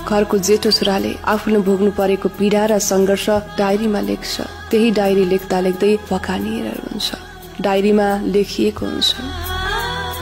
घरको जेठो छोराले आफूले भोग्नु परेको पीडा र संघर्ष डायरीमा लेख्छ। त्यही डायरी लेख्दा लेख्दै भकानिएर हुन्छ। डायरीमा लेखिएको हुन्छ,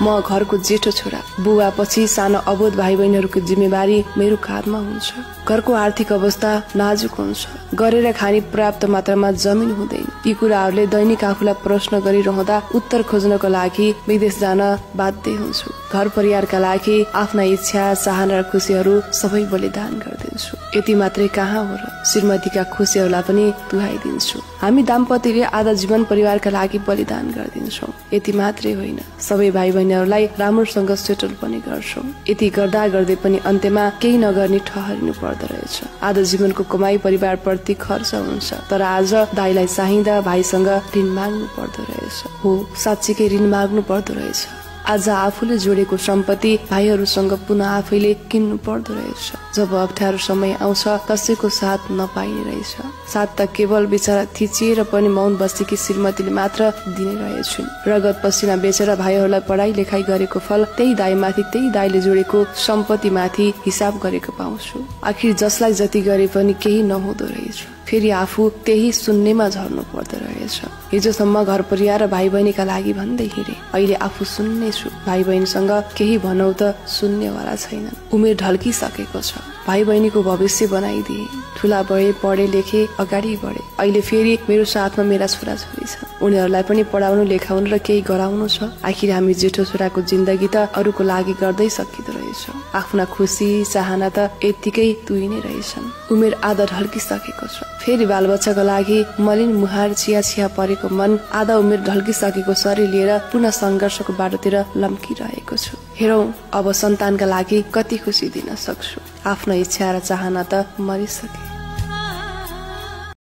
म घरको जेठो छोरा, बुवा पछि सानो अबोध भाइ बहिनीहरूको जिम्मेवारी मेरो काँधमा हुन्छ। घरको आर्थिक अवस्था नाजुक हुन्छ, गरेर खाने पर्याप्त मात्रामा जमिन हुँदैन। यी कुराहरूले दैनिक आफूलाई प्रश्न गरिरहँदा उत्तर खोज्नको लागि विदेश जान बाध्य हुन्छु। घर परिवारका लागि आफ्ना इच्छा, चाहना र खुसीहरू सबै बलिदान गरिदिन्छु। यति मात्रै कहाँ हो र, श्रीमतीका खुसीहरूलाई पनि दुहाइदिन्छु। हामी दाम्पत्यले आधा जीवन परिवारका लागि बलिदान गरिदिन्छौँ। यति मात्रै होइन, सबै भाइ बहिनीहरूलाई राम्रोसँग सेटल पनि गर्छौँ। यति गर्दा गर्दै पनि अन्त्यमा केही नगर्ने ठहरिनु पर्दो रहेछ। आधा जीवनको कमाई परिवार प्रति खर्च हुन्छ, तर आज दाइलाई चाहिँदा भाइसँग ऋण माग्नु पर्दो रहेछ। हो, साँच्चीकै ऋण माग्नु पर्दो रहेछ। आज आफूले जोडेको सम्पत्ति भाइहरूसँग पुनः आफैले किन्नु पर्दो रहेछ। जब अप्ठ्यारो समय आउँछ कसैको साथ नपाइने रहेछ। साथ त केवल बिचरा थिचिएर पनि मौन बसेकी श्रीमतीले मात्र दिने रहेछन्। रगत पसिना बेचेर भाइहरूलाई पढाइ लेखाइ गरेको फल त्यही दाइमाथि, त्यही दाइले जोडेको सम्पत्ति माथि हिसाब गरेको पाउँछु। आखिर जसलाई जति गरे पनि केही नहुँदो रहेछ, फेरि आफू त्यही शून्यमा झर्नु पर्दो रहेछ। हिजोसम्म घर परिवार र भाइ बहिनीका लागि भन्दै हिँडे, अहिले आफू शून्य छु। भाइ बहिनीसँग केही भनौ त सुन्नेवाला छैन। उमेर ढल्किसकेको छ, भाइ बहिनीको भविष्य बनाइदिए। ठुला भए, पढे लेखे, अगाडि बढे। अहिले फेरि मेरो साथमा मेरा छोराछोरी छन्। उनीहरूलाई पनि पढाउनु, लेखाउनु र केही गराउनु छ। आखिर हामी जेठो छोराको जिन्दगी त अरूको लागि गर्दै सकिँदो रहेछ। आफ्ना खुसी चाहना त यत्तिकै तुइने रहेछन्। उमेर आधा ढल्किसकेको छ, फेरि बालबच्चाको लागि मलिन मुहार चिया चिया परेको मन, आधा उमेर ढल्किसकेको शरीर लिएर पुनः संघर्षको बाटोतिर लम्किरहेको छु। हेरौं अब सन्तानका लागि कति खुसी दिन सक्छु। आफ्नो इच्छा र चाहना त मरिसके।